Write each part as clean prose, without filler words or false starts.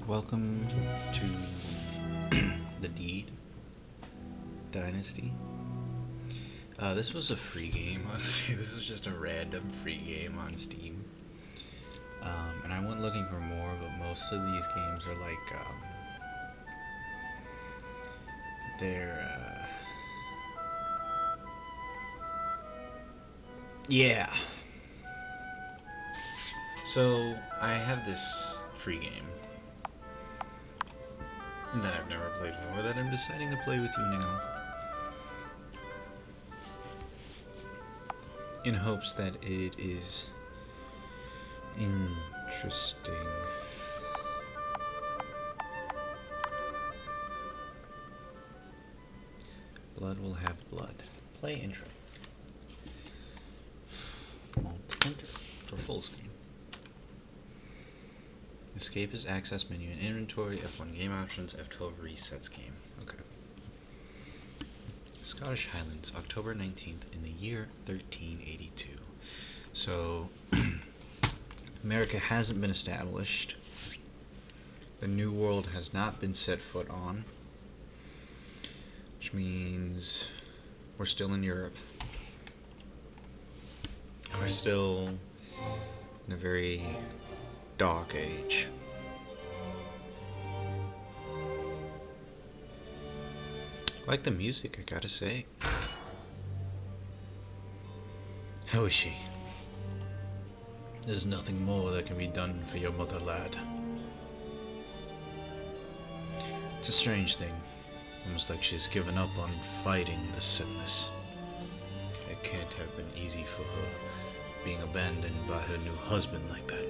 welcome to the Deed Dynasty. This was a free game on Steam. This was just a random free game on Steam. And I went looking for more, but most of these games are like, they're, yeah. So, I have this free game that I've never played before that I'm deciding to play with you now, in hopes that it is interesting. Blood will have blood. Play intro. Alt enter for full screen. Escape is access menu and inventory, F1 game options, F12 resets game. Okay. Scottish Highlands, October 19th in the year 1382. So, America hasn't been established. The New World has not been set foot on. Which means we're still in Europe. We're still in a very dark age. I like the music, I gotta say. How is she? There's nothing more that can be done for your mother, lad. It's a strange thing. Almost like she's given up on fighting the sickness. It can't have been easy for her, being abandoned by her new husband like that.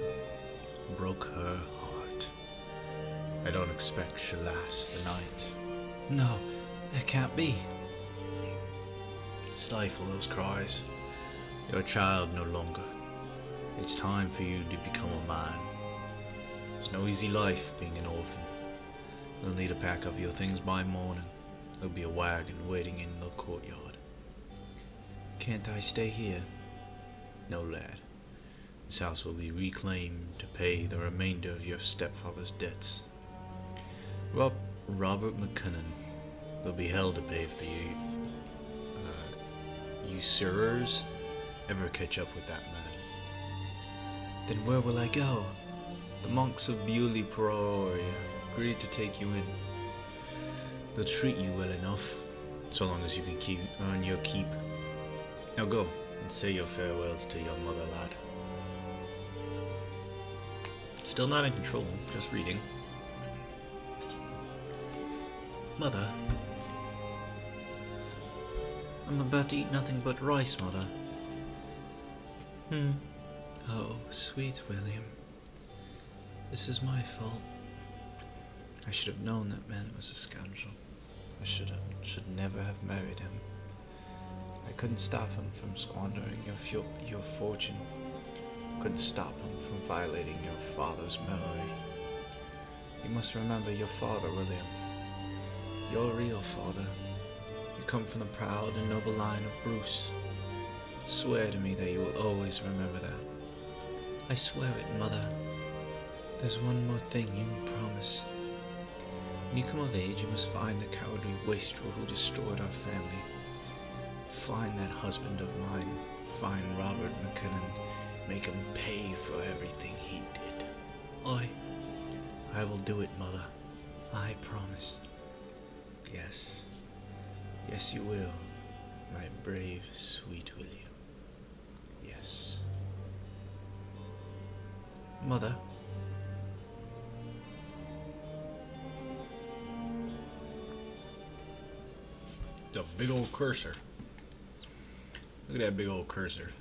Broke her heart. I don't expect she'll last the night. No, it can't be. Stifle those cries. You're a child no longer. It's time for you to become a man. It's no easy life being an orphan. You'll need to pack up your things by morning. There'll be a wagon waiting in the courtyard. Can't I stay here? No, lad. This house will be reclaimed to pay the remainder of your stepfather's debts. Robert McKinnon will be held to pay if the usurers ever catch up with that man. Then where will I go? The monks of Bewley Priory agreed to take you in. They'll treat you well enough, so long as you can earn your keep. Now go and say your farewells to your mother, lad. Still not in control, just reading. Mother? I'm about to eat nothing but rice, Mother. Oh, sweet William. This is my fault. I should have known that man was a scoundrel. I should never have married him. I couldn't stop him from squandering your fortune. Couldn't stop him from violating your father's memory. You must remember your father, William. Your real father. You come from the proud and noble line of Bruce. Swear to me that you will always remember that. I swear it, Mother. There's one more thing you promise. When you come of age, you must find the cowardly wastrel who destroyed our family. Find that husband of mine. Find Robert McKinnon. Make him pay for everything he did. I will do it, Mother. I promise. Yes. Yes, you will, my brave, sweet William. Yes. Mother. The big old cursor. Look at that big old cursor.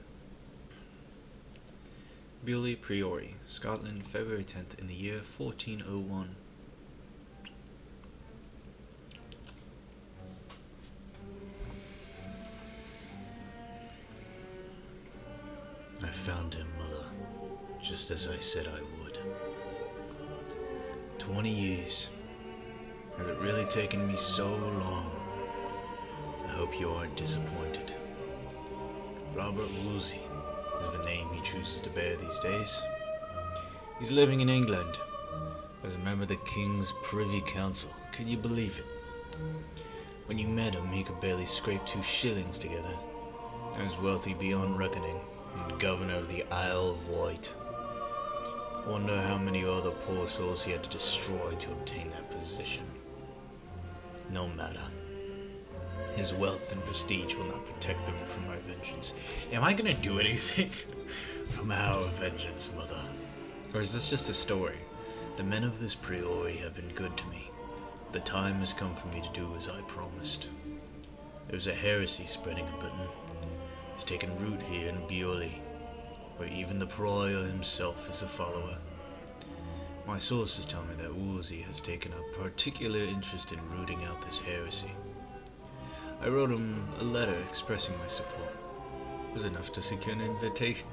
Bewley Priory, Scotland, February 10th in the year 1401. I found him, Mother, just as I said I would. 20 years. Has it really taken me so long? I hope you aren't disappointed. Robert Woolsey is the name he chooses to bear these days. He's living in England, as a member of the King's Privy Council. Can you believe it? When you met him, he could barely scrape 2 shillings together. He was wealthy beyond reckoning, and governor of the Isle of Wight. I wonder how many other poor souls he had to destroy to obtain that position. No matter. His wealth and prestige will not protect them from my vengeance. Am I gonna do anything from our vengeance, Mother? Or is this just a story? The men of this priory have been good to me. The time has come for me to do as I promised. There is a heresy spreading in Britain. It's taken root here in Beorley, where even the prior himself is a follower. My sources tell me that Wolsey has taken a particular interest in rooting out this heresy. I wrote him a letter expressing my support. It was enough to secure an invitation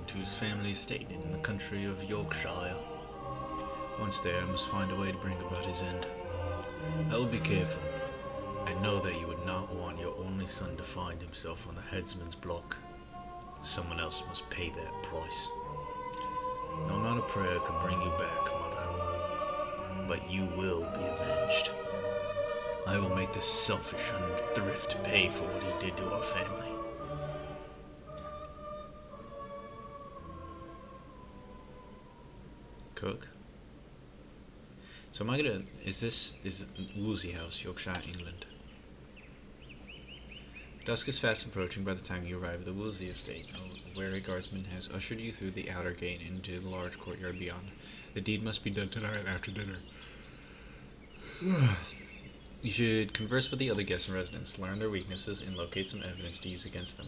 to his family estate in the country of Yorkshire. Once there, I must find a way to bring about his end. I will be careful. I know that you would not want your only son to find himself on the headsman's block. Someone else must pay that price. No amount of prayer could bring you back, Mother. But you will be avenged. I will make this selfish unthrift pay for what he did to our family. Cook? So am I gonna... Is Wolsey House, Yorkshire, England? Dusk is fast approaching by the time you arrive at the Wolsey estate. A wary guardsman has ushered you through the outer gate into the large courtyard beyond. The deed must be done tonight after dinner. You should converse with the other guests in residence, learn their weaknesses, and locate some evidence to use against them.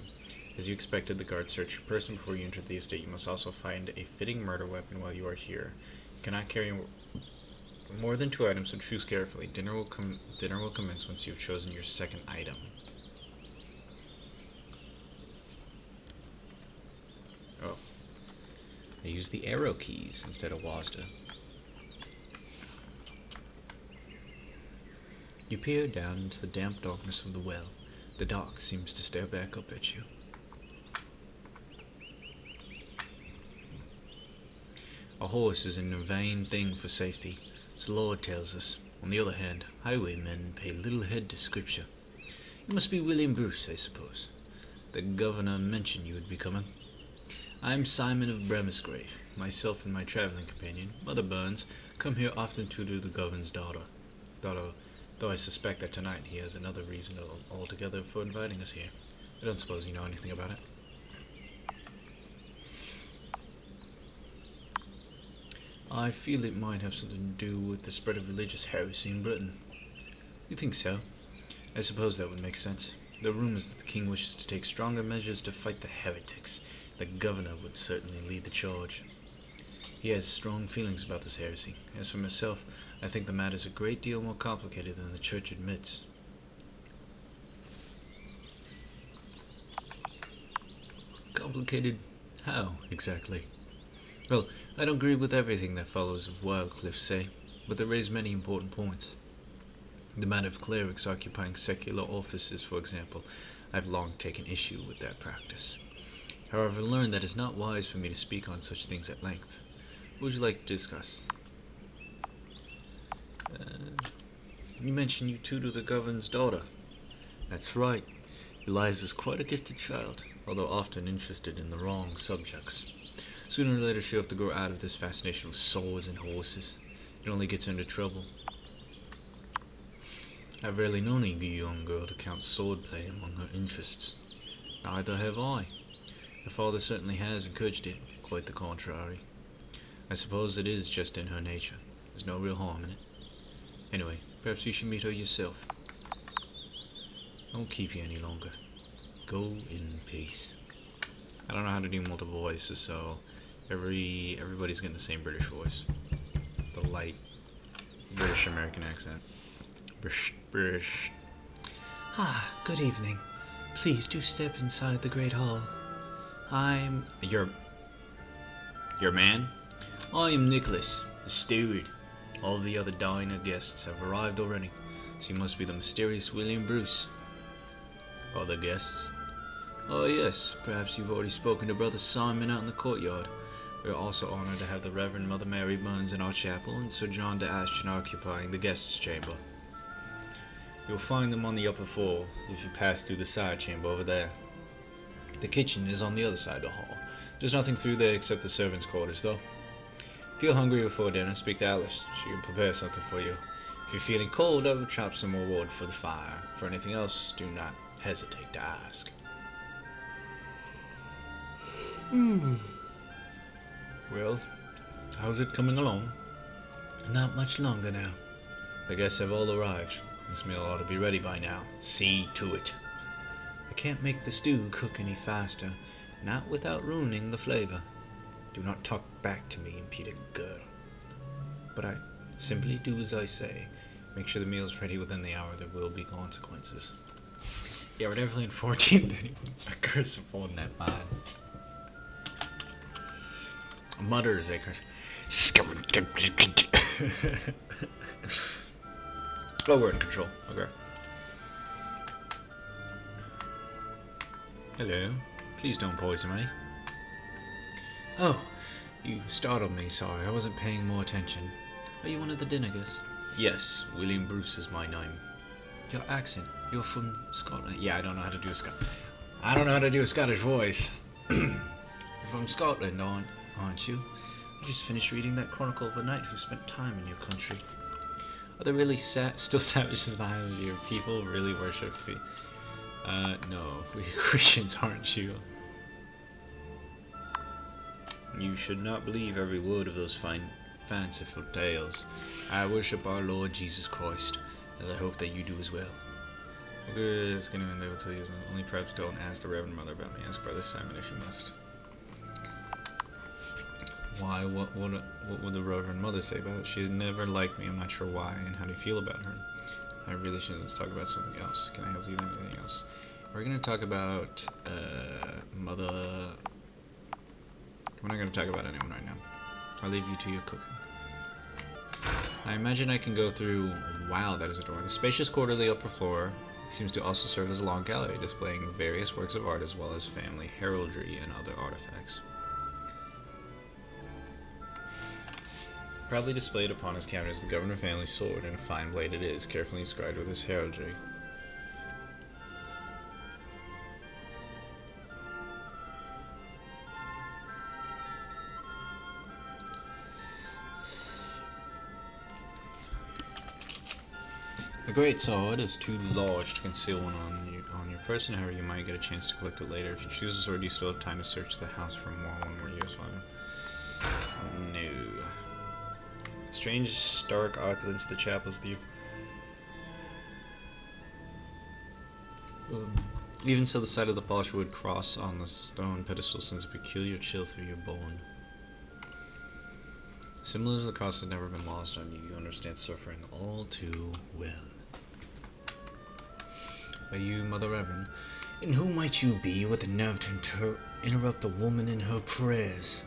As you expected, the guards search your person before you enter the estate. You must also find a fitting murder weapon while you are here. You cannot carry more than 2 items, so choose carefully. Dinner will commence once you have chosen your second item. Oh. I use the arrow keys instead of WASD. You peer down into the damp darkness of the well. The dock seems to stare back up at you. A horse is a vain thing for safety, as the Lord tells us. On the other hand, highwaymen pay little heed to Scripture. You must be William Bruce, I suppose. The governor mentioned you would be coming. I am Simon of Bremisgrave. Myself and my traveling companion, Mother Burns, come here often to do the governor's daughter. Though I suspect that tonight he has another reason altogether for inviting us here. I don't suppose you know anything about it. I feel it might have something to do with the spread of religious heresy in Britain. You think so? I suppose that would make sense. There are rumors that the king wishes to take stronger measures to fight the heretics. The governor would certainly lead the charge. He has strong feelings about this heresy. As for myself, I think the matter is a great deal more complicated than the church admits. Complicated how, exactly? Well, I don't agree with everything that followers of Wildcliff say, but they raise many important points. The matter of clerics occupying secular offices, for example. I've long taken issue with that practice. However, I've learned that it's not wise for me to speak on such things at length. What would you like to discuss? You mentioned you tutor the governor's daughter. That's right. Eliza's quite a gifted child, although often interested in the wrong subjects. Sooner or later she'll have to grow out of this fascination with swords and horses. It only gets her into trouble. I've rarely known a young girl to count swordplay among her interests. Neither have I. Her father certainly has encouraged it, quite the contrary. I suppose it is just in her nature. There's no real harm in it. Anyway, perhaps you should meet her yourself. I won't keep you any longer. Go in peace. I don't know how to do multiple voices, so everybody's getting the same British voice. The light British American accent. British. Ah, good evening. Please do step inside the great hall. I'm... Your man? I am Nicholas. The steward. All of the other diner guests have arrived already, so you must be the mysterious William Bruce. Other guests? Oh yes, perhaps you've already spoken to Brother Simon out in the courtyard. We are also honored to have the Reverend Mother Mary Burns in our chapel and Sir John de Ashton occupying the guests' chamber. You'll find them on the upper floor if you pass through the side chamber over there. The kitchen is on the other side of the hall. There's nothing through there except the servants' quarters, though. If you're hungry before dinner, speak to Alice. She can prepare something for you. If you're feeling cold, I will chop some more wood for the fire. For anything else, do not hesitate to ask. Well, how's it coming along? Not much longer now. The guests have all arrived. This meal ought to be ready by now. See to it. I can't make the stew cook any faster, not without ruining the flavor. Do not talk back to me, impudent girl. But I simply do as I say. Make sure the meal's ready within the hour. There will be consequences. Yeah, we're definitely in 1431. A curse upon that man. A mutter is a curse. Oh, we're in control. Okay. Hello. Please don't poison me. Oh, you startled me. Sorry, I wasn't paying more attention. Are you one of the dinner guests? Yes, William Bruce is my name. Your accent. You're from Scotland. Yeah, I don't know how to do a Scottish voice. You're from Scotland, aren't you? You just finished reading that Chronicle of a Knight who spent time in your country. Are there really still savages in the Highlands here? People really worship feet? No, we Christians aren't you. You should not believe every word of those fine, fanciful tales. I worship our Lord Jesus Christ, as I hope that you do as well. Okay, it's gonna they will tell you. Only perhaps don't ask the Reverend Mother about me. Ask Brother Simon if you must. Why? What would the Reverend Mother say about it? She's never liked me. I'm not sure why. And how do you feel about her? I really shouldn't. Let's talk about something else. Can I help you with anything else? We're gonna talk about Mother. We're not gonna talk about anyone right now. I'll leave you to your cooking. I imagine I can go through. Wow, that is adorable. The spacious quarter of the upper floor seems to also serve as a long gallery, displaying various works of art as well as family heraldry and other artifacts. Proudly displayed upon his cabinet is the Governor family sword, and a fine blade it is, carefully inscribed with his heraldry. The great sword is too large to conceal one on your person. However, you might get a chance to collect it later. If you choose the sword, you still have time to search the house for more. One more year's fine. No. Strange, stark opulence of the chapel's view. Even so, the sight of the polished wood cross on the stone pedestal sends a peculiar chill through your bone. Similar to the cross has never been lost on you. You understand suffering all too well. Are you, Mother Reverend? And who might you be with the nerve to interrupt a woman in her prayers?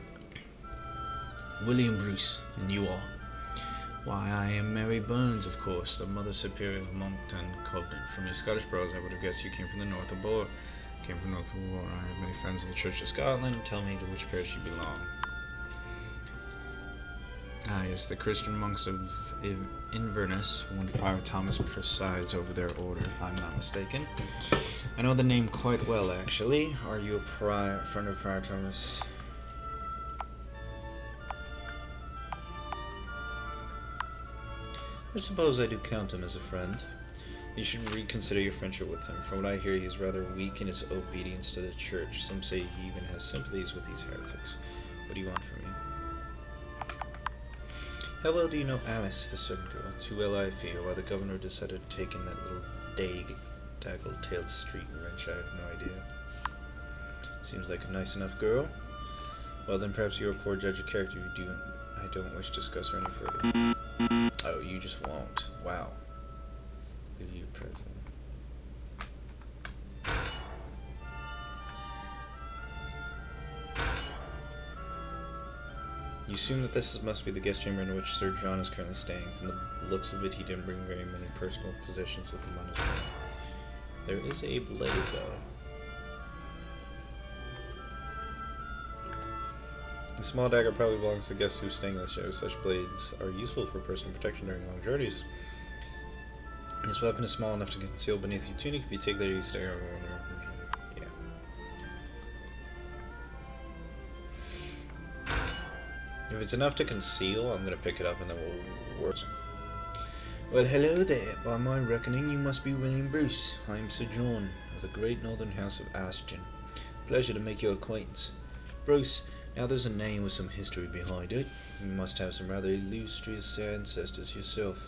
William Bruce, and you are? Why, I am Mary Burns, of course, The Mother Superior of Monkton Covenant. From your Scottish prose, I would have guessed you came from the north of Bohr. I have many friends in the Church of Scotland. Tell me to which parish you belong. Ah, yes, the Christian monks of Inverness. One Friar Thomas presides over their order, if I'm not mistaken. I know the name quite well, actually. Are you a friend of Friar Thomas? I suppose I do count him as a friend. You should reconsider your friendship with him. From what I hear, he's rather weak in his obedience to the Church. Some say he even has sympathies with these heretics. What do you want from me? How well do you know Alice, the servant girl? Too well, I fear. Why the governor decided to take in that little daggle-tailed street wench, I have no idea. Seems like a nice enough girl. Well, then perhaps you're a poor judge of character. I don't wish to discuss her any further. Oh, you just won't. Wow. Give you a present. You assume that this must be the guest chamber in which Sir John is currently staying. From the looks of it, he didn't bring very many personal possessions with him on his own. There is a blade, though. small dagger probably belongs to the guest who's staying in the show. Such blades are useful for personal protection during long journeys. This weapon is small enough to conceal beneath your tunic. If you take that, you stay over. Yeah. If it's enough to conceal, I'm gonna pick it up and then we'll work. Well, hello there. By my reckoning, you must be William Bruce. I'm Sir John of the great northern house of Ashton. Pleasure to make your acquaintance. Bruce, now there's a name with some history behind it. You must have some rather illustrious ancestors yourself.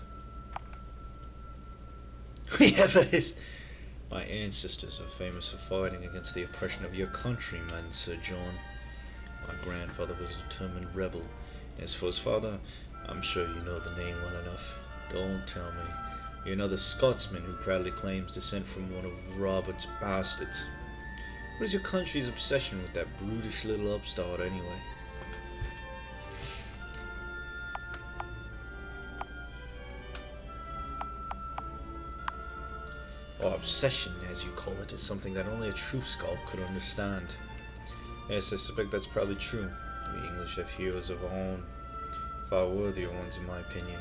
We have a My ancestors are famous for fighting against the oppression of your countrymen, Sir John. My grandfather was a determined rebel. As for his father, I'm sure you know the name well enough. Don't tell me you're another Scotsman who proudly claims descent from one of Robert's bastards. What is your country's obsession with that brutish little upstart, anyway? Or obsession, as you call it, is something that only a true Scot could understand. Yes, I suspect that's probably true. We English have heroes of our own, far worthier ones in my opinion.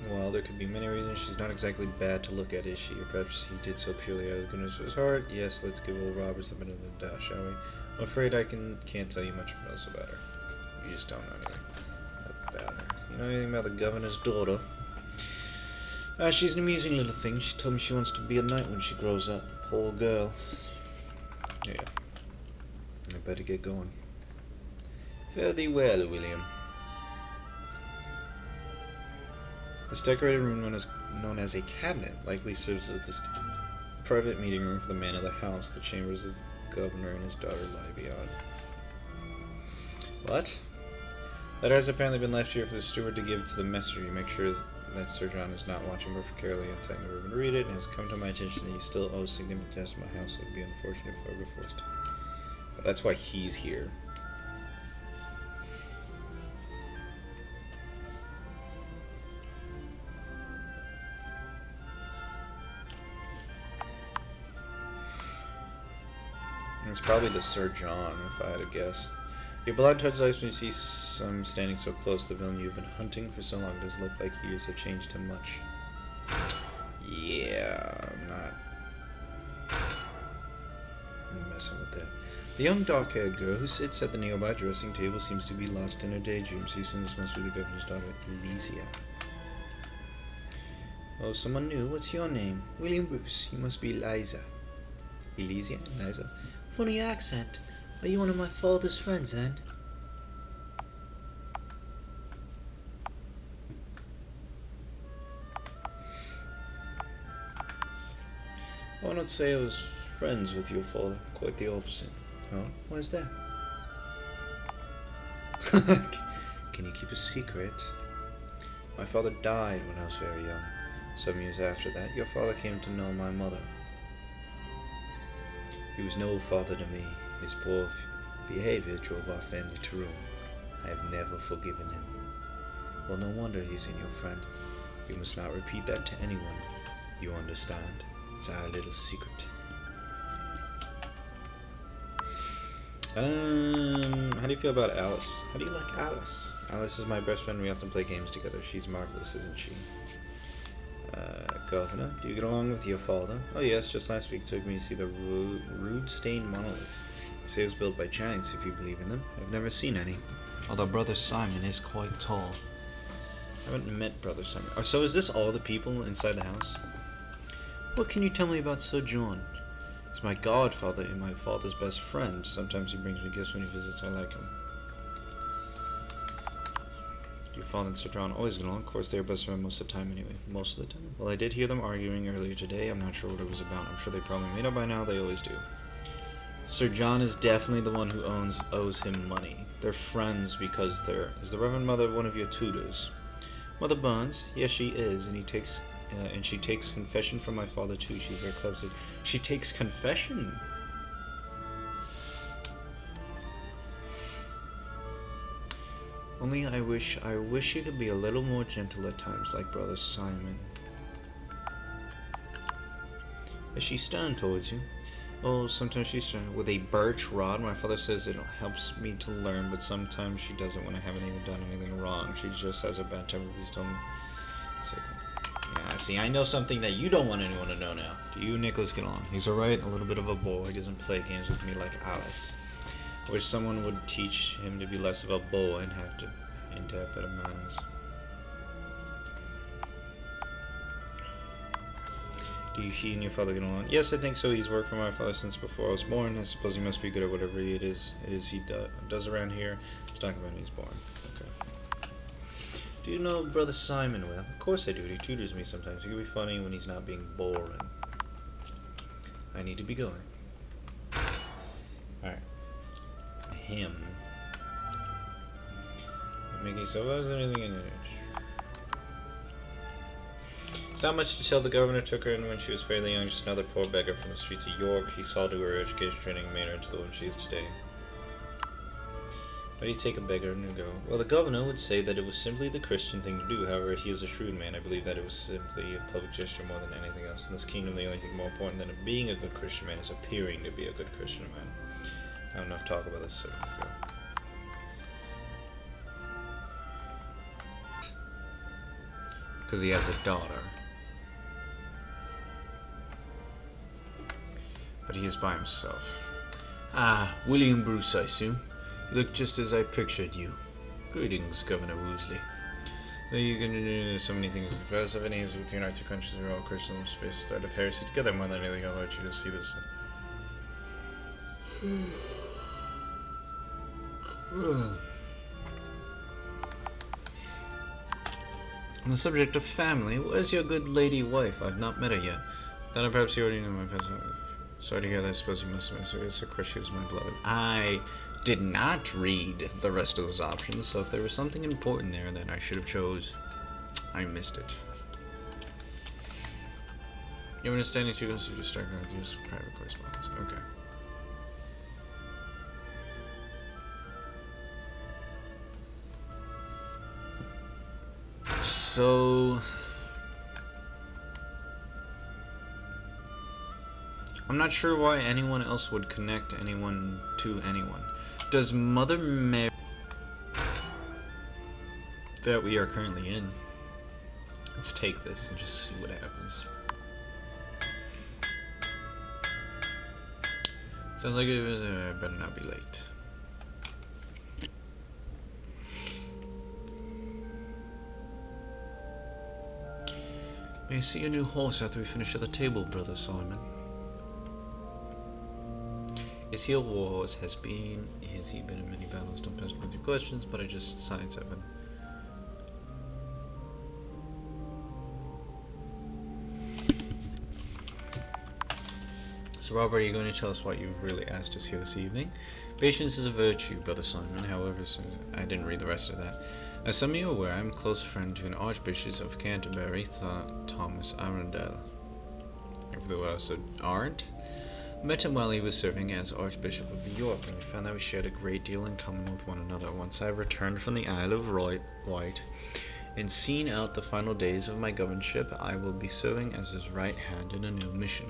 Well, there could be many reasons. She's not exactly bad to look at, is she? Or perhaps he did so purely out of the goodness of his heart. Yes, let's give old Roberts the benefit of the doubt, shall we? I'm afraid I can't tell you much else about her. You just don't know anything about her. You know anything about the governor's daughter? She's an amusing little thing. She told me she wants to be a knight when she grows up. Poor girl. Yeah. I better get going. Fare thee well, William. This decorated room known as a cabinet likely serves as the private meeting room for the man of the house. The chambers of the governor and his daughter lie beyond. What? Letter has apparently been left here for the steward to give to the messenger. You make sure that Sir John is not watching carefully and taking the ribbon to read it, and it has come to my attention that you still owe significant debts to my house. It would be unfortunate if I were forced to. But that's why he's here. It's probably the Sir John, if I had to guess. Your blood touches ice when you see some standing so close to the villain you've been hunting for so long. It doesn't look like years have changed him much. Yeah, I'm not messing with that. The young dark-haired girl who sits at the nearby dressing table seems to be lost in her daydreams. You assume this must be the governor's daughter, Elysia. Oh, someone new. What's your name? William Bruce. You must be Eliza. Elysia? Eliza? Funny accent. Are you one of my father's friends, then? I would not say I was friends with your father. Quite the opposite. Oh, why's that? Can you keep a secret? My father died when I was very young. Some years after that, your father came to know my mother. He was no father to me. His poor behavior drove our family to ruin. I have never forgiven him. Well, no wonder he's in your friend. You must not repeat that to anyone. You understand? It's our little secret. How do you feel about Alice? How do you like Alice? Alice is my best friend. We often play games together. She's marvelous, isn't she? Governor, do you get along with your father? Oh yes, just last week took me to see the Rude-stained monolith. They say it was built by giants, if you believe in them. I've never seen any. Although Brother Simon is quite tall. I haven't met Brother Simon. Oh, so is this all the people inside the house? What can you tell me about Sir John? He's my godfather and my father's best friend. Sometimes he brings me gifts when he visits. I like him. Your father and Sir John always get along. Of course, they're best friends most of the time anyway. Most of the time. Well, I did hear them arguing earlier today. I'm not sure what it was about. I'm sure they probably made up by now. They always do. Sir John is definitely the one who owes him money. They're friends because is the Reverend Mother one of your tutors? Mother Burns? Yes, she is, and she takes confession from my father too. She's very clever. She takes confession. Only I wish you could be a little more gentle at times, like Brother Simon. Is she stern towards you? Oh, sometimes she's stern. With a birch rod, my father says it helps me to learn, but sometimes she doesn't when I haven't even done anything wrong. She just has a bad temper. Please don't... Yeah, see, I know something that you don't want anyone to know now. Do you, Nicholas, get along? He's alright, a little bit of a boy. He doesn't play games with me like Alice. I wish someone would teach him to be less of a boy and to have better manners. Do he and your father get along? Yes, I think so. He's worked for my father since before I was born. I suppose he must be good at whatever it is he does around here. He's talking about when he's born. Okay. Do you know Brother Simon well? Of course I do. He tutors me sometimes. He can be funny when he's not being boring. I need to be going. Alright. Him. Making so there's anything in it. It's not much to tell. The governor took her in when she was fairly young, just another poor beggar from the streets of York. He saw to her education training and made her into the woman she is today. Why do you take a beggar and go? Well, the governor would say that it was simply the Christian thing to do. However, he is a shrewd man. I believe that it was simply a public gesture more than anything else. In this kingdom, the only thing more important than being a good Christian man is appearing to be a good Christian man. I have enough talk about this, so go. Because he has a daughter. But he is by himself. Ah, William Bruce, I assume. You look just as I pictured you. Greetings, Governor Woosley. You can do so many things. As of any between our two countries, we're all Christians, face the start of heresy together more than anything. I'll let you to see this. On the subject of family, where's your good lady wife? I've not met her yet. Then perhaps you already know my password. Sorry to hear that. I suppose you must have been. It's of course she was my beloved. I did not read the rest of those options, so if there was something important there that I should have chose, I missed it. You understanding two goes to just start going through private correspondence. Okay. So I'm not sure why anyone else would connect anyone to anyone. Does Mother Mary that we are currently in? Let's take this and just see what happens. Sounds like it was. I better not be late. May I see your new horse after we finish at the table, Brother Simon? Is he a war horse? Has he been in many battles? Don't pester me with your questions, but I just signed 7. So Robert, are you going to tell us what you really asked us here this evening? Patience is a virtue, Brother Simon. However, so I didn't read the rest of that. As some of you are aware, I'm a close friend to an Archbishop of Canterbury, Thomas Arundel. If there was aren't. Met him while he was serving as Archbishop of York, and we found that we shared a great deal in common with one another. Once I returned from the Isle of Wight and seen out the final days of my governorship, I will be serving as his right hand in a new mission.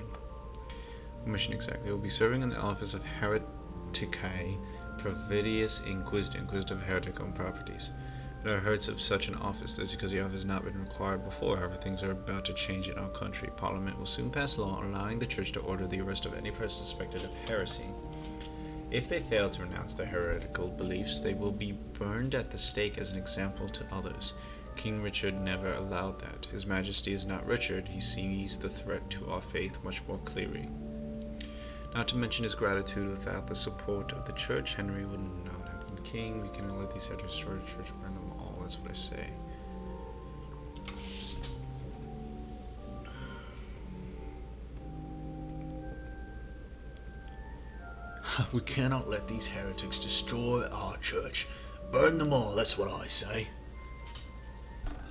What mission exactly? I will be serving in the office of Hereticae Providius Inquisitive Heretic on Properties. There are hurts of such an office. That's because the office has not been required before. However, things are about to change in our country. Parliament will soon pass a law allowing the Church to order the arrest of any person suspected of heresy. If they fail to renounce their heretical beliefs, they will be burned at the stake as an example to others. King Richard never allowed that. His Majesty is not Richard. He sees the threat to our faith much more clearly. Not to mention his gratitude. Without the support of the Church, Henry would not have been king. We cannot let these heretics destroy the Church. Burn them all. That's what I say. We cannot let these heretics destroy our church. Burn them all, that's what I say.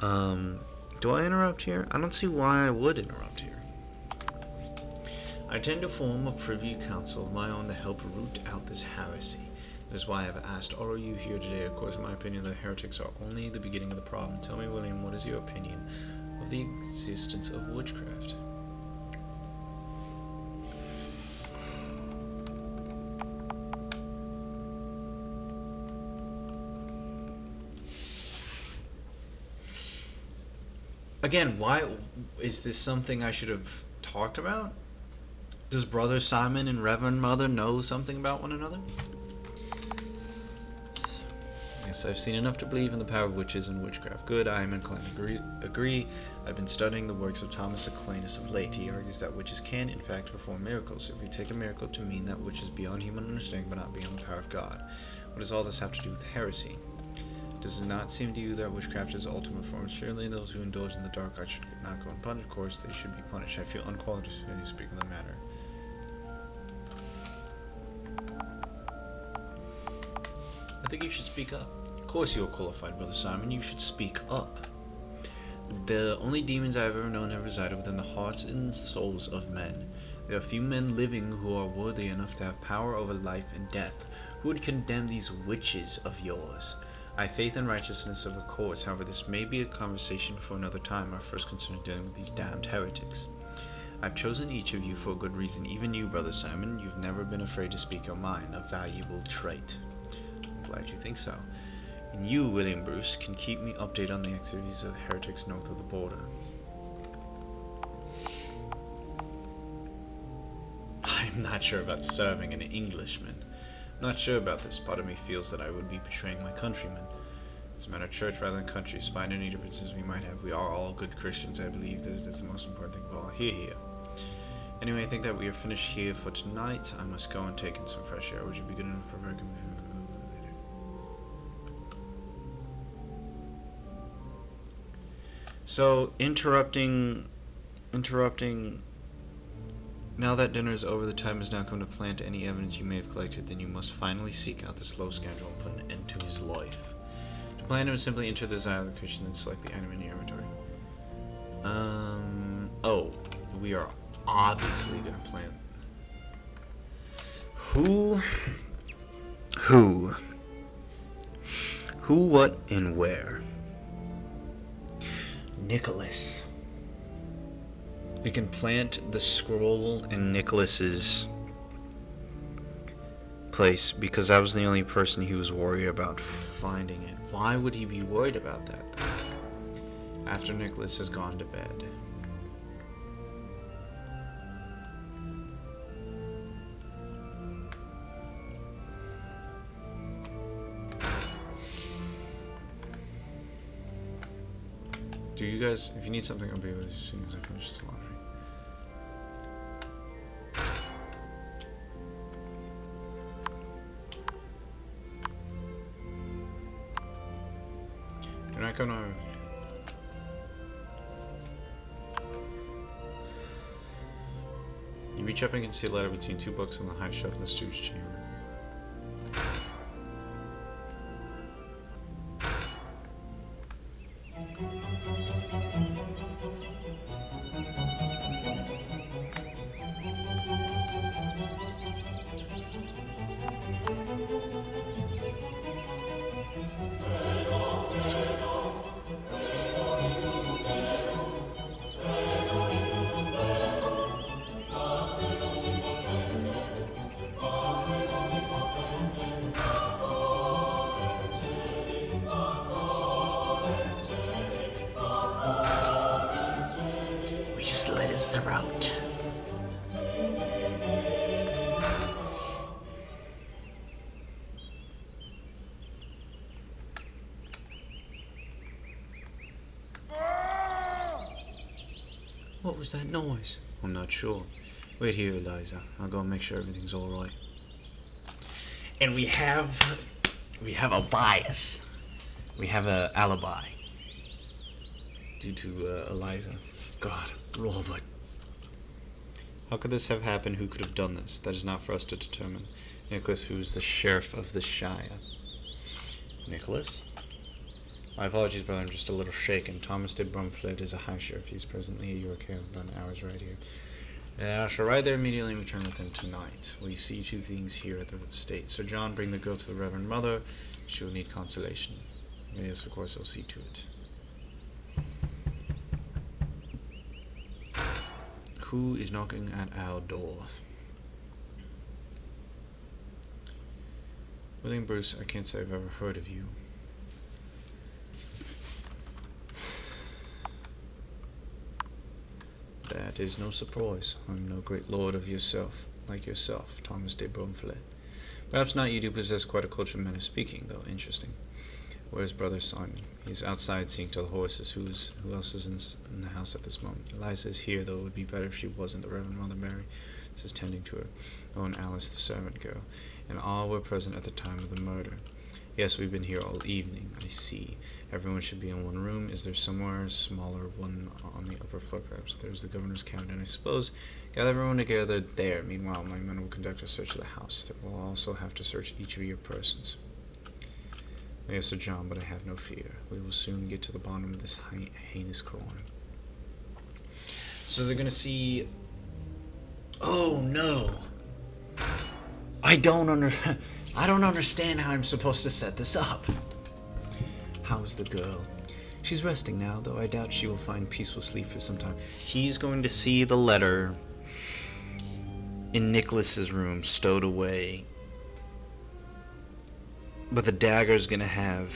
Do I interrupt here? I don't see why I would interrupt here. I intend to form a privy council of my own to help root out this heresy. That is why I have asked all of you here today. Of course, in my opinion, the heretics are only the beginning of the problem. Tell me, William, what is your opinion of the existence of witchcraft? Again, why is this something I should have talked about? Does Brother Simon and Reverend Mother know something about one another? Yes, I've seen enough to believe in the power of witches and witchcraft. Good, I am inclined to agree. I've been studying the works of Thomas Aquinas of late. He argues that witches can, in fact, perform miracles. If we take a miracle to mean that which is beyond human understanding but not beyond the power of God, what does all this have to do with heresy? Does it not seem to you that witchcraft is the ultimate form? Surely those who indulge in the dark arts should not go unpunished. Of course, they should be punished. I feel unqualified to speak on the matter. I think you should speak up. Of course you are qualified, Brother Simon. You should speak up. The only demons I have ever known have resided within the hearts and souls of men. There are few men living who are worthy enough to have power over life and death. Who would condemn these witches of yours? I have faith in righteousness of the courts. However, this may be a conversation for another time. Our first concern is dealing with these damned heretics. I've chosen each of you for a good reason. Even you, Brother Simon. You've never been afraid to speak your mind, a valuable trait. I'm glad you think so. And you, William Bruce, can keep me updated on the activities of the heretics north of the border. I'm not sure about serving an Englishman. I'm not sure about this. Part of me feels that I would be betraying my countrymen. It's a matter of church rather than country. Despite any differences we might have, we are all good Christians. I believe this is the most important thing of all. Here. Anyway, I think that we are finished here for tonight. I must go and take in some fresh air. Would you be good enough for a recommendation? So, interrupting. Now that dinner is over, the time has now come to plant any evidence you may have collected. Then you must finally seek out this low scoundrel and put an end to his life. To plant him is simply enter the desire of the Christian and select the item in your inventory. Oh, we are obviously gonna plant. Who, what, and where? Nicholas. We can plant the scroll in Nicholas's place because I was the only person he was worried about finding it. Why would he be worried about that? After Nicholas has gone to bed. Do you guys, if you need something, I'll be with you as soon as I finish this laundry. You're not gonna... You reach up and can see a letter between two books on the high shelf in the steward's chamber. We slit his throat. What was that noise? I'm not sure. Wait here, Eliza. I'll go and make sure everything's all right. And we have a bias. We have an alibi due to Eliza. God, Robert. How could this have happened? Who could have done this? That is not for us to determine. Nicholas, who is the sheriff of the Shire. Nicholas? My apologies, but I'm just a little shaken. Thomas de Brumfled is a high sheriff. He's presently at York Hill, about an hour's ride here. I shall ride there immediately and return with them tonight. Will you see two things here at the estate? Sir John, bring the girl to the Reverend Mother. She will need consolation. Yes, of course, I'll see to it. Who is knocking at our door? William Bruce, I can't say I've ever heard of you. That is no surprise. I'm no great lord of yourself, like yourself, Thomas de Bromflet. Perhaps not. You do possess quite a cultured manner of speaking, though. Interesting. Where's Brother Simon? He's outside seeing to the horses. Who else is in the house at this moment? Eliza is here, though it would be better if she wasn't. The Reverend Mother Mary is tending to her. Oh, and Alice, the servant girl. And all were present at the time of the murder. Yes, we've been here all evening. I see. Everyone should be in one room. Is there somewhere smaller one on the upper floor? Perhaps there's the governor's cabinet, I suppose. Gather everyone together there. Meanwhile, my men will conduct a search of the house. They will also have to search each of your persons. Yes, Sir John, but I have no fear. We will soon get to the bottom of this heinous crime. So they're gonna see... Oh, no! I don't understand how I'm supposed to set this up. How's the girl? She's resting now, though I doubt she will find peaceful sleep for some time. He's going to see the letter in Nicholas's room, stowed away. But the dagger's gonna have...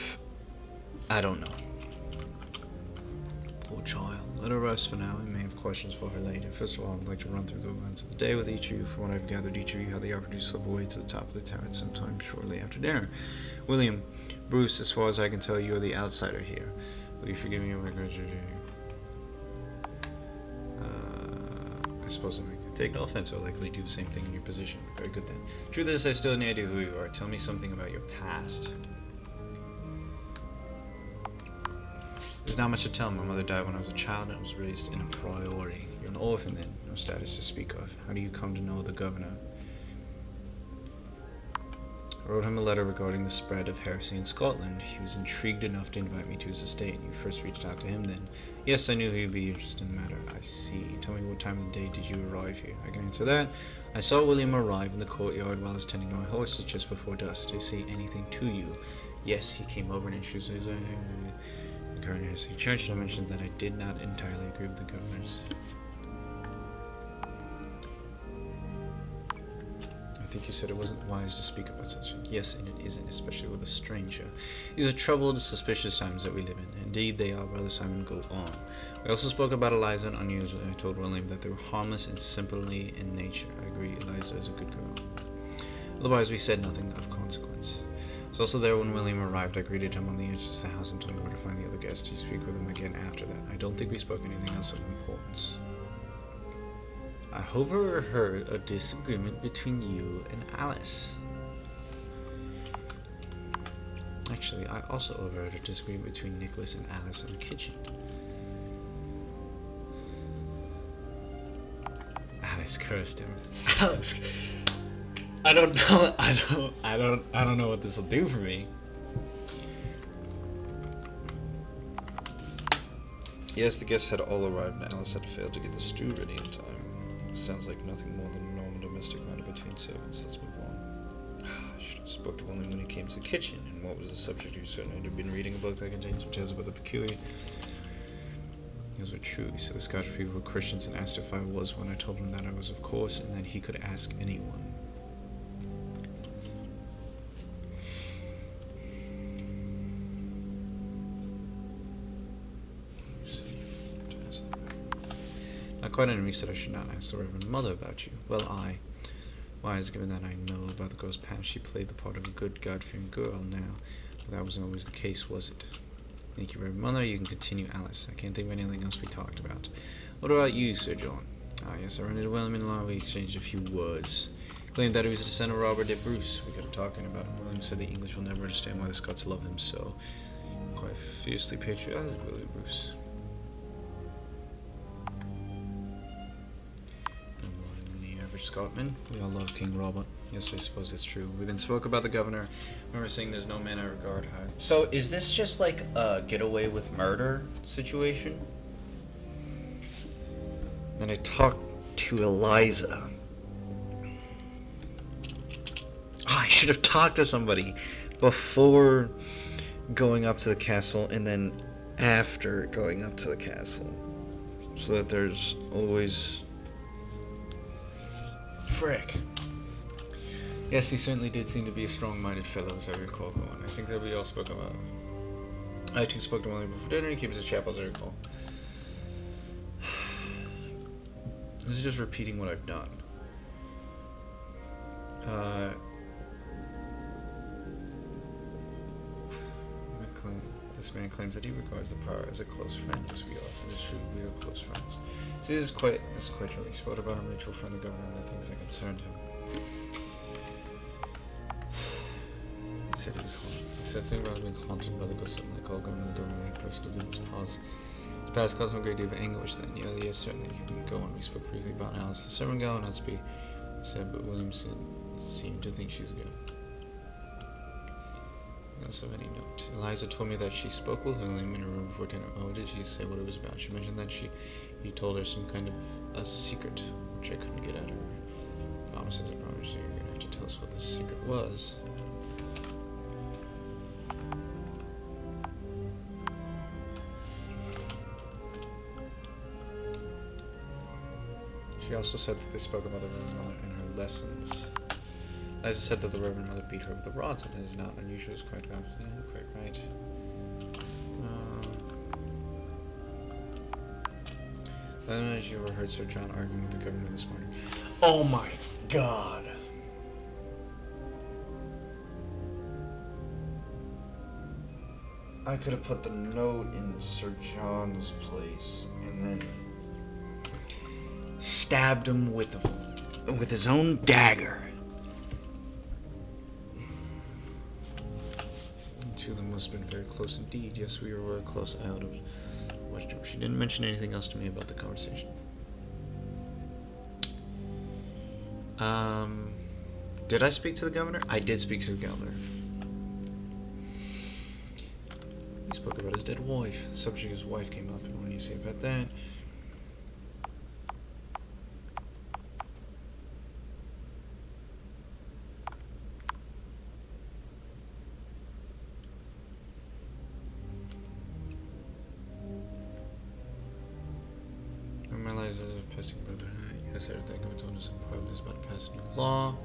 I don't know. Poor child. Let her rest for now. I may have questions for her later. First of all, I'd like to run through the events of the day with each of you. From what I've gathered, each of you had the opportunity to slip away to the top of the tower sometime shortly after dinner. William, Bruce, as far as I can tell, you are the outsider here. Will you forgive me if I graduate? I suppose I can take no offense. I'll likely do the same thing in your position. Very good then. Truth is, I still have no idea who you are. Tell me something about your past. There's not much to tell. My mother died when I was a child and I was raised in a priority. You're an orphan then, no status to speak of. How do you come to know the governor? I wrote him a letter regarding the spread of heresy in Scotland. He was intrigued enough to invite me to his estate. You first reached out to him then. Yes, I knew he would be interested in the matter. I see. Tell me, what time of the day did you arrive here? I can answer that. I saw William arrive in the courtyard while I was tending to my horses just before dusk. Did he say anything to you? Yes, he came over and introduced me. The current heresy church, and I mentioned that I did not entirely agree with the governors. I think you said it wasn't wise to speak about such things. Yes, and it isn't, especially with a stranger. These are troubled, suspicious times that we live in. Indeed, they are, Brother Simon. Go on. We also spoke about Eliza and unusually. I told William that they were harmless and simply in nature. I agree, Eliza is a good girl. Otherwise, we said nothing of consequence. I was also there when William arrived. I greeted him on the edge of the house and told him where to find the other guests. You speak with him again after that. I don't think we spoke anything else of importance. I overheard a disagreement between you and Alice. Actually, I also overheard a disagreement between Nicholas and Alice in the kitchen. Alice cursed him. Alice. I don't know. I don't know what this will do for me. Yes, the guests had all arrived, and Alice had failed to get the stew ready in time. Sounds like nothing more than a normal domestic matter between servants. Let's move on. I should have spoke to William when he came to the kitchen. And what was the subject? You certainly had been reading a book that contains some tales about the peculiar. Those were true. He said the Scottish people were Christians and asked if I was one. I told him that I was, of course, and that he could ask anyone. Not quite an enemy said I should not ask the Reverend Mother about you. Well, wise, given that I know about the girl's past, she played the part of a good, God-fearing girl now. But that wasn't always the case, was it? Thank you, Reverend Mother. You can continue, Alice. I can't think of anything else we talked about. What about you, Sir John? Ah, yes, I ran into William in law. We exchanged a few words. Claimed that he was a descendant of Robert de Bruce. We got talking about him. William said the English will never understand why the Scots love him so. Quite fiercely patriotic, William Bruce. Scotland. We all love King Robert. Yes, I suppose that's true. We then spoke about the governor. Remember saying there's no man I regard high. So is this just like a get away with murder situation? Then I talked to Eliza. I should have talked to somebody before going up to the castle and then after going up to the castle, so that there's always... Frick. Yes, he certainly did seem to be a strong-minded fellow, as I recall going. I think that we all spoke about it. I too spoke to William before dinner. He keeps his chapel, as I recall. This is just repeating what I've done. This man claims that he regards the prior as a close friend. Yes, we are. It is true, we are close friends. See, this is quite true. He spoke about a mutual friend, the governor, and the things that concerned him. He said he was haunted. He said something about being haunted by the ghost of like all governor. The governor had first to do was pause. His past caused him a great deal of anguish then. Yeah, yes, certainly he can go on. We spoke briefly about Alice the servant girl, not to be said, but Williamson seemed to think she was good. Not of any note. Eliza told me that she spoke with William in her room before dinner. Oh, did she say what it was about? She mentioned that he told her some kind of a secret, which I couldn't get at her. Promises, I promise you, you're gonna have to tell us what the secret was. She also said that they spoke about the Reverend Mother in her lessons. Eliza said that the Reverend Mother beat her with the rods, but that is not unusual. It's quite right. Yeah, quite right. I don't know if you ever heard Sir John arguing with the governor this morning. Oh my god. I could have put the note in Sir John's place and then stabbed him with his own dagger. The two of them must have been very close indeed. Yes, we were close. I would have watched her. She didn't mention anything else to me about the conversation. Did I speak to the governor? I did speak to the governor. He spoke about his dead wife. The subject of his wife came up, and what do you say about that? I realized that passing about it. Yes, I think I told us some problems about passing a law.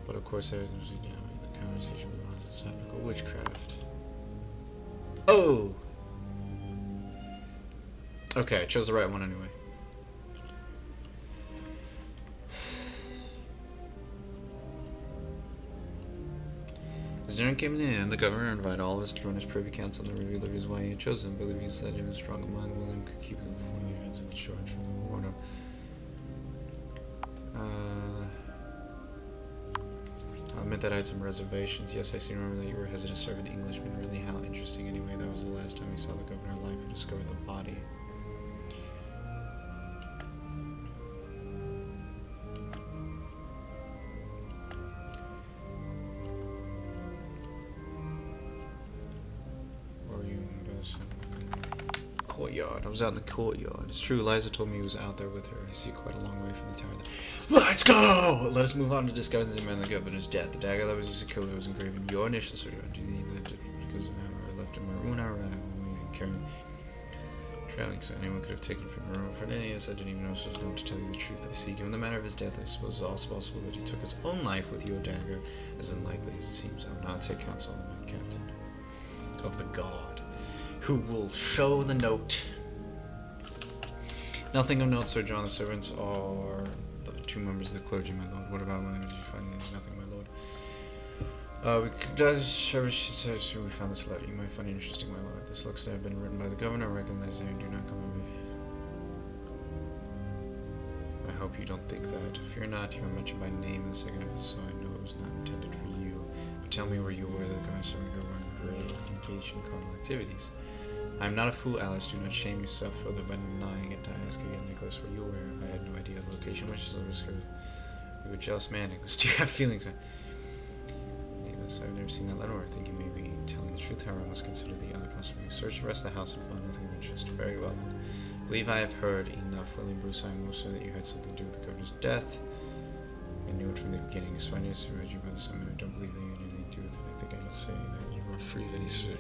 But of course, the conversation was on technical witchcraft. Oh! Okay, I chose the right one anyway. As dinner came in hand, the governor invited all of us to join his privy council and reveal the reason why he had chosen him. I believe he said he was strong in mind. William could keep him informed of the events of the charge from the Warno. I'll admit that I had some reservations. Yes, I seem to remember that you were hesitant to serve an Englishman. Really, how interesting. Anyway, that was the last time we saw the governor alive who discovered the body. Courtyard. I was out in the courtyard. It's true, Liza told me he was out there with her. I see quite a long way from the tower. Let's go! Let us move on to discussing the man of the governor's death. The dagger that was used to kill her was engraved in your initials, Sir John. Do you think he left it because of how I left it maroon? Carrying traveling, so anyone could have taken it from the room. For Cornelius, I didn't even know she was going to tell you the truth. I see. Given the manner of his death, I suppose it's also possible that he took his own life with your dagger, as unlikely as it seems. I will not take counsel of my captain. Of the god, who will show the note. Nothing of note, Sir John. The servants are the two members of the clergy, my lord. What about William? Did you find nothing, my lord? She says we found this letter. You might find it interesting, my lord. This looks to have been written by the governor. I recognize the name. Do not come at me. I hope you don't think that. Fear not. You are mentioned by name in the second of it, so I know it was not intended for you. But tell me where you were that the governor servant were engaged in carnal activities. I am not a fool, Alice. Do not shame yourself further by denying it. I ask again, Nicholas, where you were. I had no idea of the location, which is a risk of... You a jealous man, Nicholas. Do you have feelings? Nicholas, I've never seen that letter. I think you may be telling the truth. However, I must consider the other possibility. Search the rest of the house and find nothing of interest. Very well, then. believe I have heard enough, William Bruce. I most certain that you had something to do with the governor's death. I knew it from the beginning. So I read you by the summon. I don't believe that you had anything to do with it. I think I can say that you were free of any decision.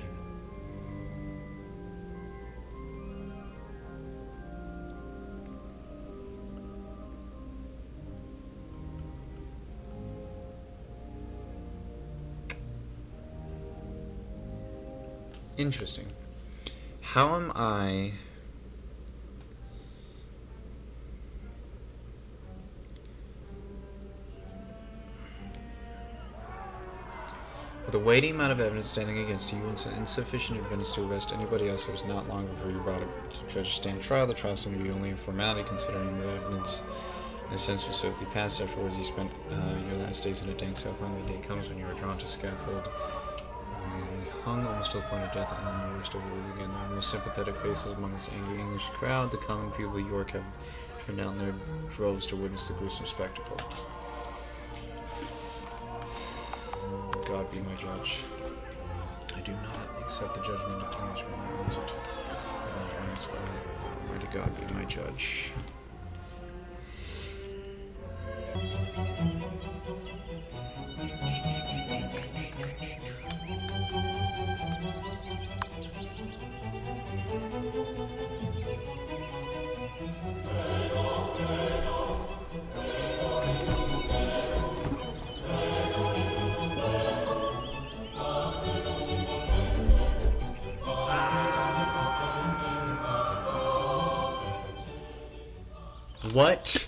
Interesting. How am I... With a weighty amount of evidence standing against you and insufficient evidence to arrest anybody else, it was not long before you brought it to judge stand trial. The trial seemed to be only a formality, considering the evidence in a sense was swiftly passed. Afterwards, you spent your last days in a dank cell. Finally, the day comes when you are drawn to scaffold. Hung almost to the point of death, and then the worst over you again. The most sympathetic faces among this angry English crowd. The common people of York have turned out in their droves to witness the gruesome spectacle. God be my judge. I do not accept the judgment obtained from my answer to Almighty God be my judge. What?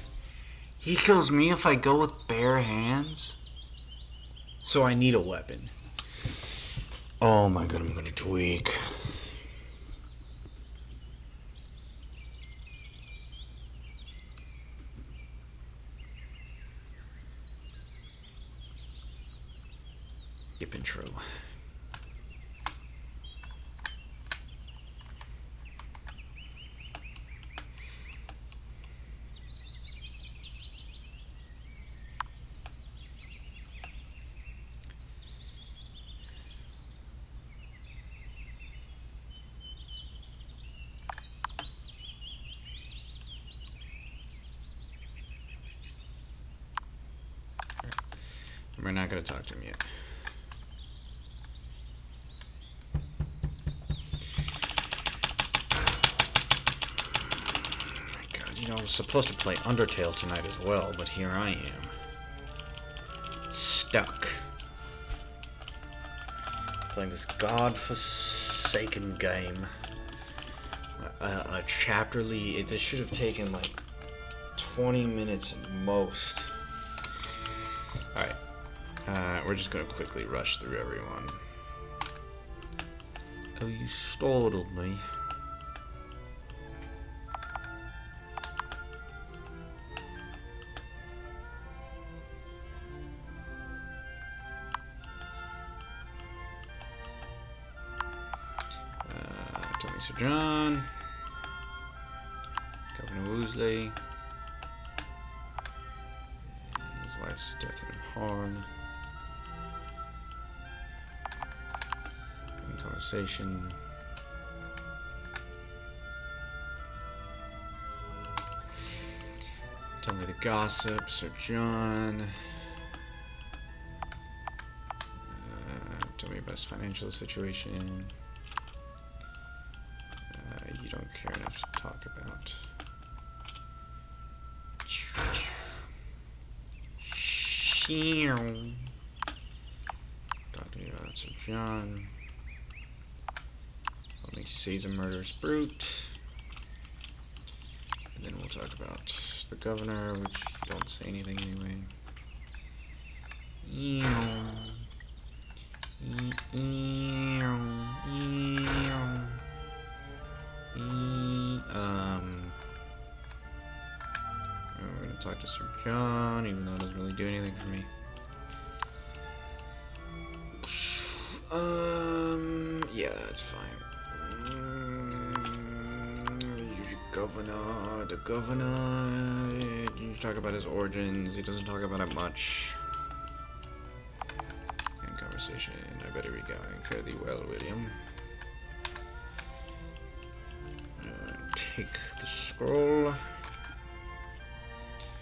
He kills me if I go with bare hands? So I need a weapon. Oh my god, I'm gonna tweak. Skip intro. We're not going to talk to him yet. God, you know, I was supposed to play Undertale tonight as well, but here I am. Stuck. Playing this godforsaken game. A chapterly... This should have taken like 20 minutes at most. Alright. We're just gonna quickly rush through everyone. Oh, you startled me. Tony Sir John. Governor Woosley. His wife's death in Horn. Conversation. Tell me the gossip, Sir John. Tell me your best financial situation. You don't care enough to talk about. Talk to me about Sir John. What makes you say he's a murderous brute? And then we'll talk about the governor, which you don't say anything anyway. We're gonna talk to Sir John, even though it doesn't really do anything for me. Yeah, that's fine. The governor, you talk about his origins, he doesn't talk about it much. In conversation, I better be going. Fare thee well, William. Take the scroll.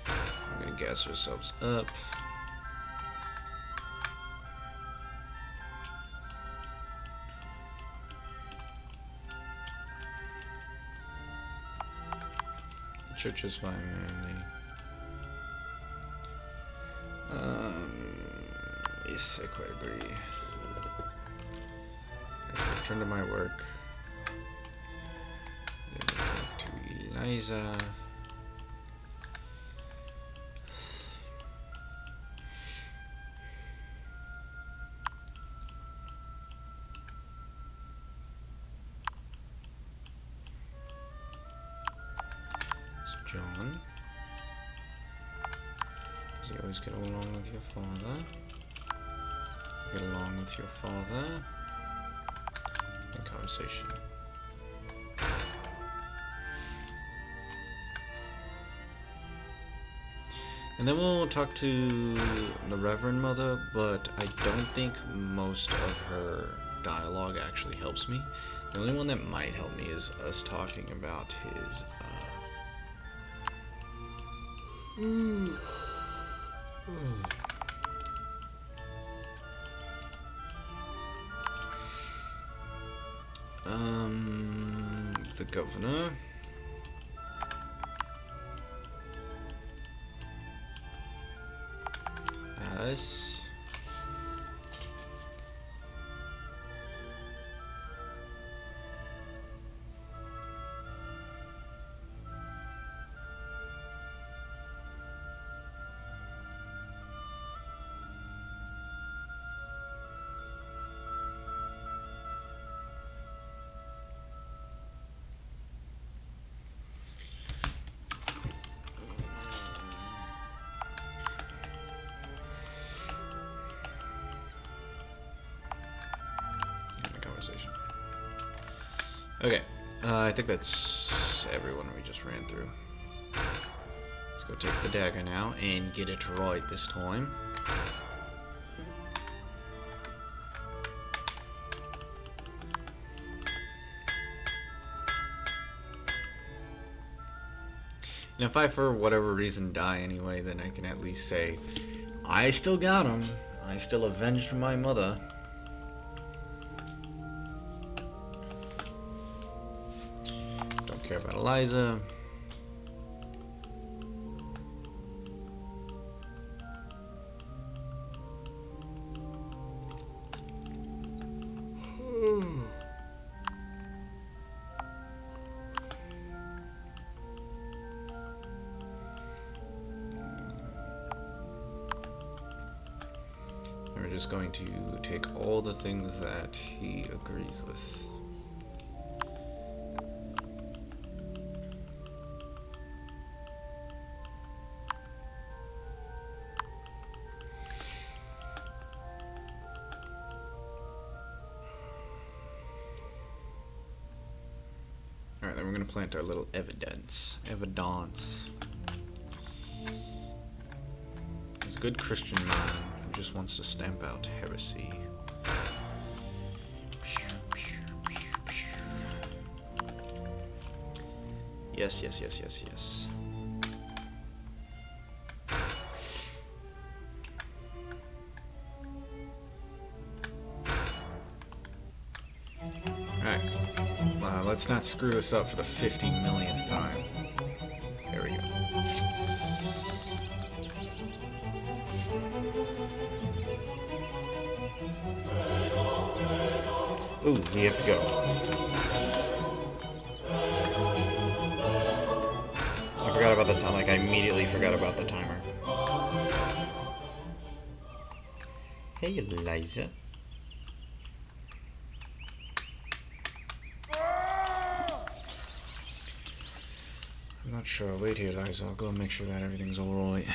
We're gonna gas ourselves up. The church is fine, mainly. Yes, I quite agree. Return to my work. Then back to Eliza. So John. Does he always get along with your father? Get along with your father? In conversation. And then we'll talk to the Reverend Mother, but I don't think most of her dialogue actually helps me. The only one that might help me is us talking about his, the governor. Alice. Okay, I think that's everyone we just ran through. Let's go take the dagger now and get it right this time. And if I, for whatever reason, die anyway, then I can at least say, I still got him. I still avenged my mother. Don't care about Eliza. We're just going to take all the things that he agrees with. Alright, then we're going to plant our little evidence. He's a good Christian man who just wants to stamp out heresy. Yes, yes, yes, yes, yes. Alright. Let's not screw this up for the 50 millionth time. There we go. Ooh, we have to go. I forgot about the time. Like, I immediately forgot about the timer. Hey, Eliza. I'm not sure. Wait here, Eliza. I'll go and make sure that everything's alright.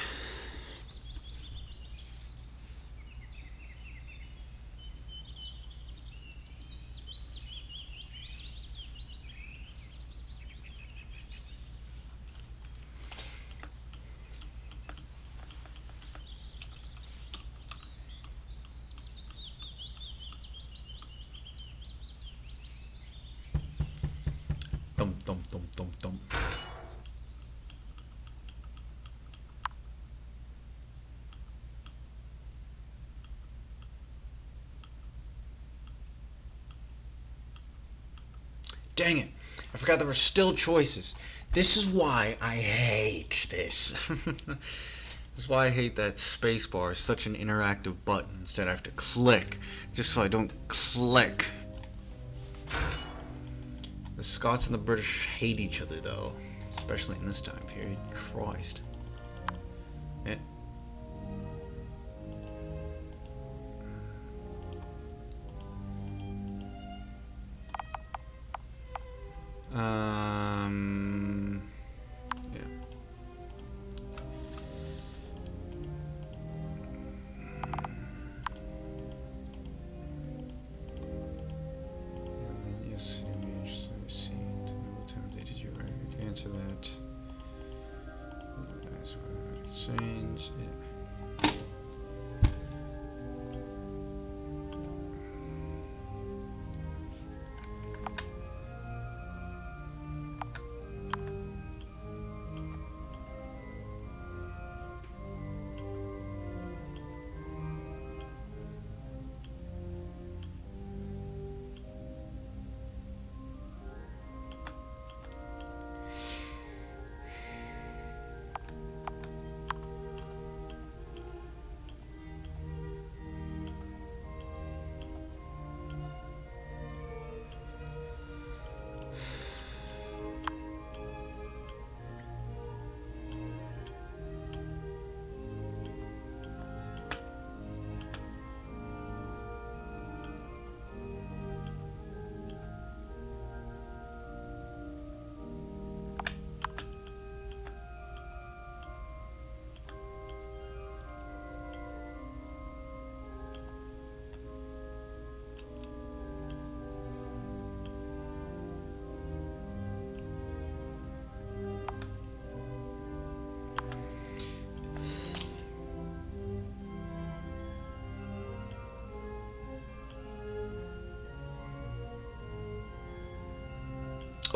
Thump, thump, thump, thump, thump. Dang it. I forgot there were still choices. This is why I hate this. This is why I hate that spacebar is such an interactive button. Instead I have to click, just so I don't click. The Scots and the British hate each other though, especially in this time period. Christ. Yeah. Yeah. Yes, see. What time of day did you write? You can answer that. That's what I change. Yeah.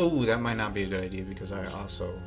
Oh, that might not be a good idea because I have no clue.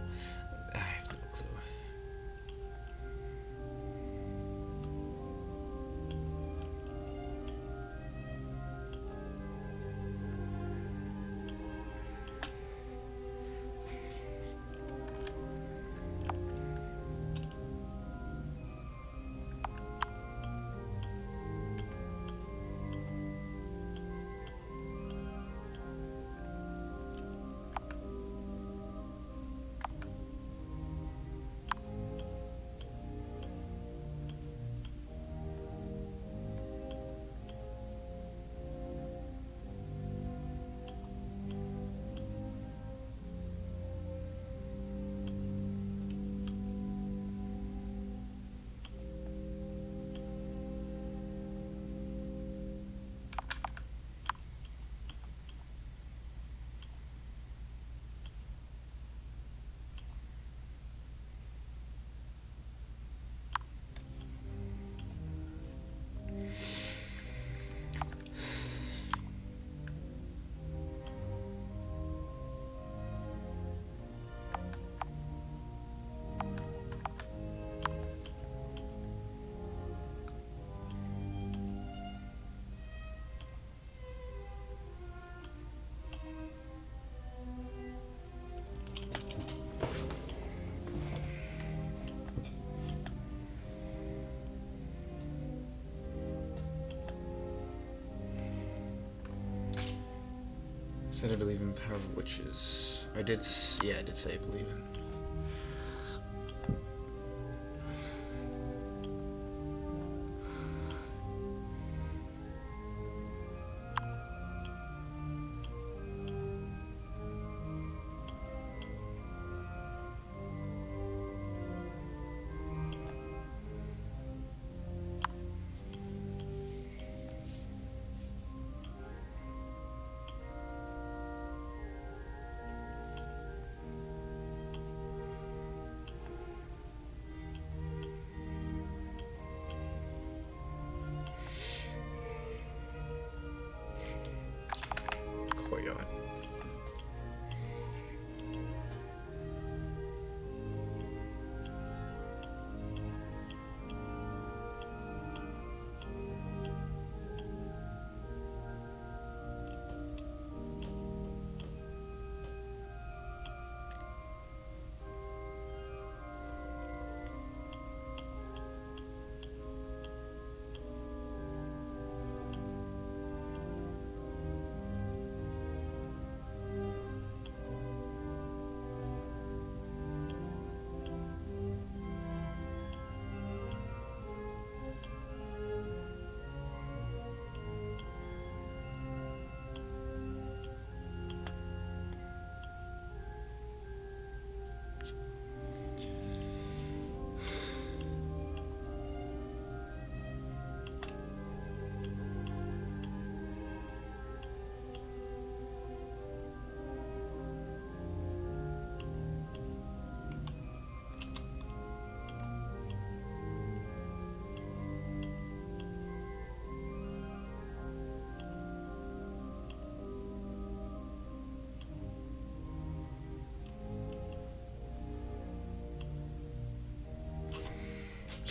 Said I believe in power of witches. I did say I believe in.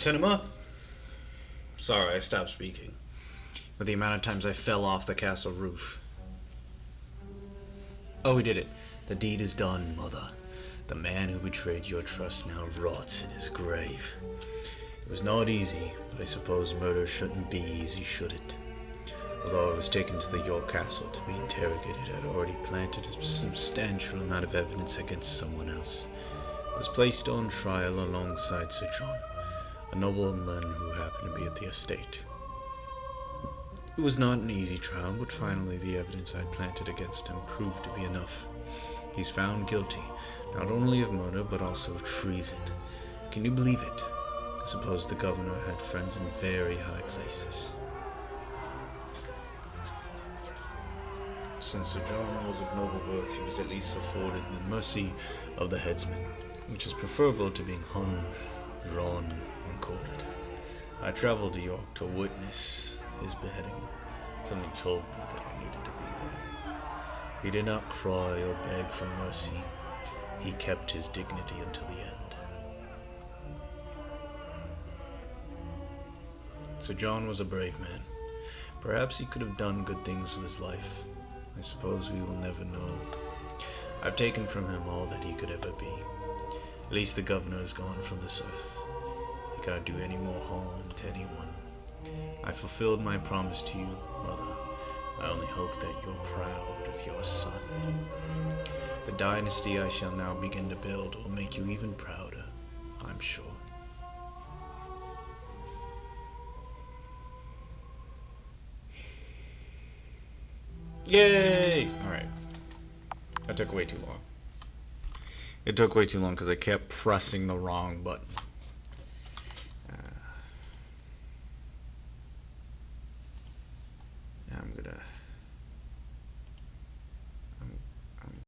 Cinema? Sorry, I stopped speaking. With the amount of times I fell off the castle roof. Oh, we did it. The deed is done, Mother. The man who betrayed your trust now rots in his grave. It was not easy, but I suppose murder shouldn't be easy, should it? Although I was taken to the York Castle to be interrogated, I had already planted a substantial amount of evidence against someone else. I was placed on trial alongside Sir John, a nobleman who happened to be at the estate. It was not an easy trial, but finally the evidence I'd planted against him proved to be enough. He's found guilty, not only of murder, but also of treason. Can you believe it? I suppose the governor had friends in very high places. Since Sir John was of noble birth, he was at least afforded the mercy of the headsman, which is preferable to being hung, drawn, and quartered. I traveled to York to witness his beheading. Something told me that I needed to be there. He did not cry or beg for mercy. He kept his dignity until the end. Sir John was a brave man. Perhaps he could have done good things with his life. I suppose we will never know. I've taken from him all that he could ever be. At least the governor is gone from this earth. He cannot do any more harm to anyone. I fulfilled my promise to you, Mother. I only hope that you're proud of your son. The dynasty I shall now begin to build will make you even prouder, I'm sure. Yay! Alright. That took way too long. It took way too long because I kept pressing the wrong button. I'm gonna